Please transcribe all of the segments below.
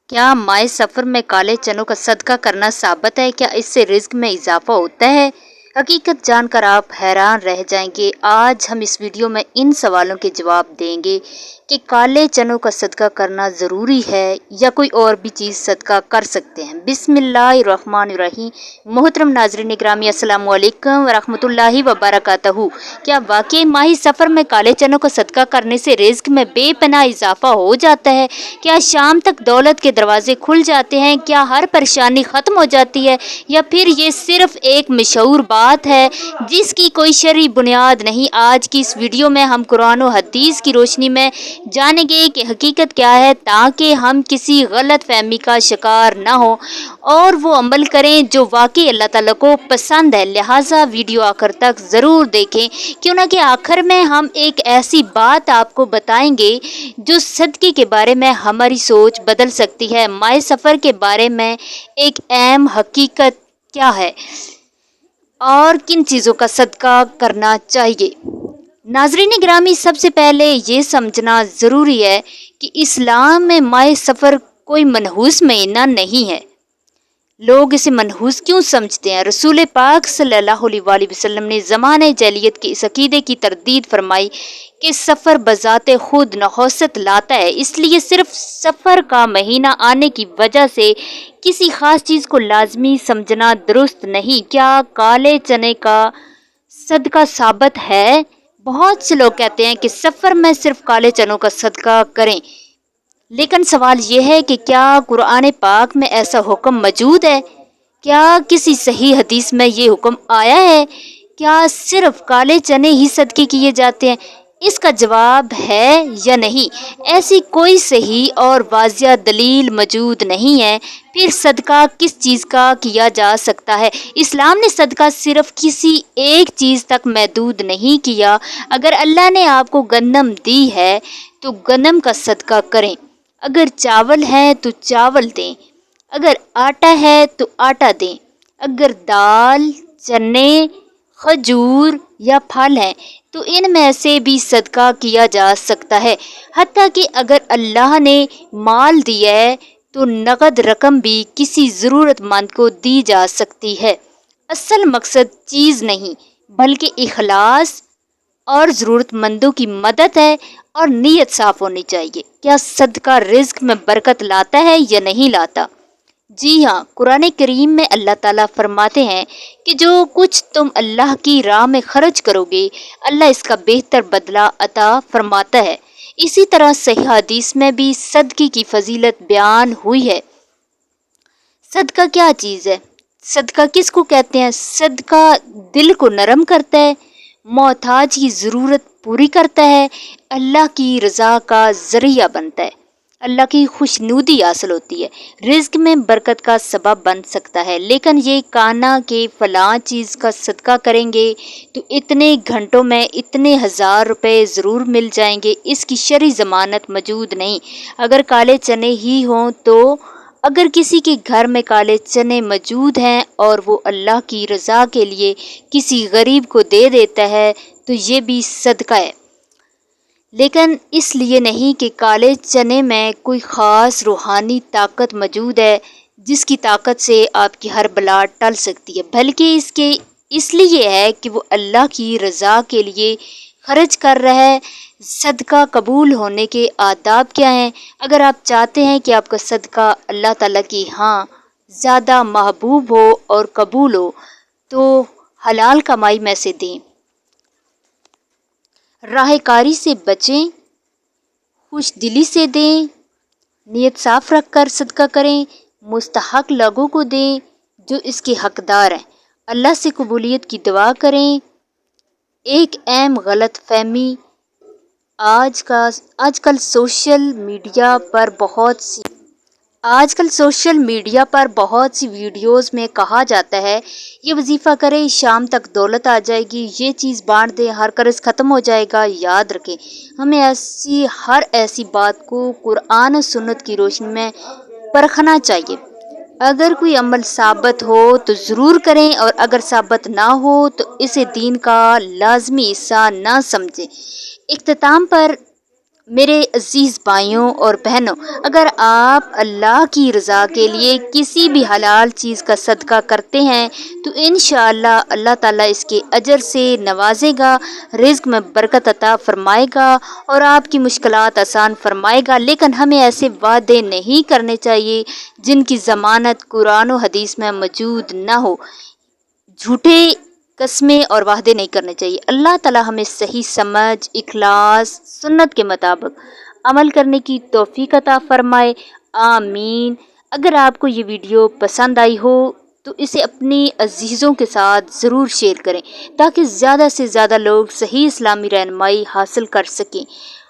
کیا مائع سفر میں کالے چنوں کا صدقہ کرنا ثابت ہے؟ کیا اس سے رزق میں اضافہ ہوتا ہے؟ حقیقت جان کر آپ حیران رہ جائیں گے۔ آج ہم اس ویڈیو میں ان سوالوں کے جواب دیں گے کہ کالے چنوں کا صدقہ کرنا ضروری ہے یا کوئی اور بھی چیز صدقہ کر سکتے ہیں۔ بسم اللہ الرحمن الرحیم۔ محترم ناظرین گرامی، السلام علیکم ورحمۃ اللہ وبرکاتہ۔ کیا واقعی ماہی سفر میں کالے چنوں کا صدقہ کرنے سے رزق میں بے پناہ اضافہ ہو جاتا ہے؟ کیا شام تک دولت کے دروازے کھل جاتے ہیں؟ کیا ہر پریشانی ختم ہو جاتی ہے؟ یا پھر یہ صرف ایک مشہور بات ہے جس کی کوئی شرعی بنیاد نہیں؟ آج کی اس ویڈیو میں ہم قرآن و حدیث کی روشنی میں جانیں گے کہ حقیقت کیا ہے، تاکہ ہم کسی غلط فہمی کا شکار نہ ہوں اور وہ عمل کریں جو واقعی اللہ تعالیٰ کو پسند ہے۔ لہٰذا ویڈیو آخر تک ضرور دیکھیں، کیوں نہ کہ آخر میں ہم ایک ایسی بات آپ کو بتائیں گے جو صدقے کے بارے میں ہماری سوچ بدل سکتی ہے۔ مائع سفر کے بارے میں ایک اہم حقیقت کیا ہے اور کن چیزوں کا صدقہ کرنا چاہیے؟ ناظرین گرامی، سب سے پہلے یہ سمجھنا ضروری ہے کہ اسلام میں مائع سفر کوئی منحوس مہینہ نہیں ہے۔ لوگ اسے منحوس کیوں سمجھتے ہیں؟ رسول پاک صلی اللہ علیہ وآلہ وسلم نے زمانہ جاہلیت کے اس عقیدے کی تردید فرمائی کہ سفر بذات خود نحوست لاتا ہے، اس لیے صرف سفر کا مہینہ آنے کی وجہ سے کسی خاص چیز کو لازمی سمجھنا درست نہیں۔ کیا کالے چنے کا صدقہ ثابت ہے؟ بہت سے لوگ کہتے ہیں کہ سفر میں صرف کالے چنوں کا صدقہ کریں، لیکن سوال یہ ہے کہ کیا قرآن پاک میں ایسا حکم موجود ہے؟ کیا کسی صحیح حدیث میں یہ حکم آیا ہے؟ کیا صرف کالے چنے ہی صدقے کیے جاتے ہیں؟ اس کا جواب ہے یا نہیں۔ ایسی کوئی صحیح اور واضح دلیل موجود نہیں ہے۔ پھر صدقہ کس چیز کا کیا جا سکتا ہے؟ اسلام نے صدقہ صرف کسی ایک چیز تک محدود نہیں کیا۔ اگر اللہ نے آپ کو گندم دی ہے تو گندم کا صدقہ کریں، اگر چاول ہے تو چاول دیں، اگر آٹا ہے تو آٹا دیں، اگر دال، چنے، کھجور یا پھل ہیں تو ان میں سے بھی صدقہ کیا جا سکتا ہے۔ حتیٰ کہ اگر اللہ نے مال دیا ہے تو نقد رقم بھی کسی ضرورت مند کو دی جا سکتی ہے۔ اصل مقصد چیز نہیں بلکہ اخلاص اور ضرورت مندوں کی مدد ہے، اور نیت صاف ہونی چاہیے۔ کیا صدقہ رزق میں برکت لاتا ہے یا نہیں لاتا؟ جی ہاں، قرآن کریم میں اللہ تعالیٰ فرماتے ہیں کہ جو کچھ تم اللہ کی راہ میں خرچ کرو گے، اللہ اس کا بہتر بدلہ عطا فرماتا ہے۔ اسی طرح صحیح حدیث میں بھی صدقے کی فضیلت بیان ہوئی ہے۔ صدقہ کیا چیز ہے؟ صدقہ کس کو کہتے ہیں؟ صدقہ دل کو نرم کرتا ہے، محتاج کی ضرورت پوری کرتا ہے، اللہ کی رضا کا ذریعہ بنتا ہے، اللہ کی خوشنودی حاصل ہوتی ہے، رزق میں برکت کا سبب بن سکتا ہے۔ لیکن یہ کہنا کہ فلاں چیز کا صدقہ کریں گے تو اتنے گھنٹوں میں اتنے ہزار روپے ضرور مل جائیں گے، اس کی شرعی ضمانت موجود نہیں۔ اگر کالے چنے ہی ہوں تو اگر کسی کے گھر میں کالے چنے موجود ہیں اور وہ اللہ کی رضا کے لیے کسی غریب کو دے دیتا ہے تو یہ بھی صدقہ ہے، لیکن اس لیے نہیں کہ کالے چنے میں کوئی خاص روحانی طاقت موجود ہے جس کی طاقت سے آپ کی ہر بلا ٹل سکتی ہے، بلکہ اس لیے ہے کہ وہ اللہ کی رضا کے لیے خرچ کر رہا ہے۔ صدقہ قبول ہونے کے آداب کیا ہیں؟ اگر آپ چاہتے ہیں کہ آپ کا صدقہ اللہ تعالیٰ کی ہاں زیادہ محبوب ہو اور قبول ہو تو حلال کمائی میں سے دیں، راہ کاری سے بچیں، خوش دلی سے دیں، نیت صاف رکھ کر صدقہ کریں، مستحق لوگوں کو دیں جو اس کے حقدار ہیں، اللہ سے قبولیت کی دعا کریں۔ ایک اہم غلط فہمی آج کل سوشل میڈیا پر بہت سی ویڈیوز میں کہا جاتا ہے یہ وظیفہ کرے شام تک دولت آ جائے گی، یہ چیز بانٹ دے ہر قرض ختم ہو جائے گا۔ یاد رکھیں، ہمیں ہر ایسی بات کو قرآن و سنت کی روشنی میں پرکھنا چاہیے۔ اگر کوئی عمل ثابت ہو تو ضرور کریں، اور اگر ثابت نہ ہو تو اسے دین کا لازمی حصہ نہ سمجھیں۔ اختتام پر میرے عزیز بھائیوں اور بہنوں، اگر آپ اللہ کی رضا کے لیے کسی بھی حلال چیز کا صدقہ کرتے ہیں تو انشاءاللہ اللہ تعالیٰ اس کے اجر سے نوازے گا، رزق میں برکت عطا فرمائے گا اور آپ کی مشکلات آسان فرمائے گا۔ لیکن ہمیں ایسے وعدے نہیں کرنے چاہیے جن کی ضمانت قرآن و حدیث میں موجود نہ ہو۔ جھوٹے قسمیں اور وعدے نہیں کرنے چاہیے۔ اللہ تعالی ہمیں صحیح سمجھ، اخلاص، سنت کے مطابق عمل کرنے کی توفیق عطا فرمائے، آمین۔ اگر آپ کو یہ ویڈیو پسند آئی ہو تو اسے اپنی عزیزوں کے ساتھ ضرور شیئر کریں تاکہ زیادہ سے زیادہ لوگ صحیح اسلامی رہنمائی حاصل کر سکیں۔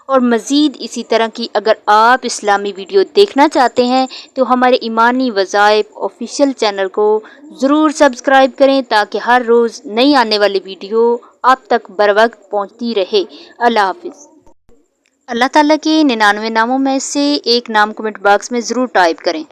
اور مزید اسی طرح کی اگر آپ اسلامی ویڈیو دیکھنا چاہتے ہیں تو ہمارے ایمانی وظائف آفیشیل چینل کو ضرور سبسکرائب کریں تاکہ ہر روز نئی آنے والی ویڈیو آپ تک بر وقت پہنچتی رہے۔ اللہ حافظ۔ اللہ تعالیٰ کے 99 ناموں میں سے ایک نام کمنٹ باکس میں ضرور ٹائپ کریں۔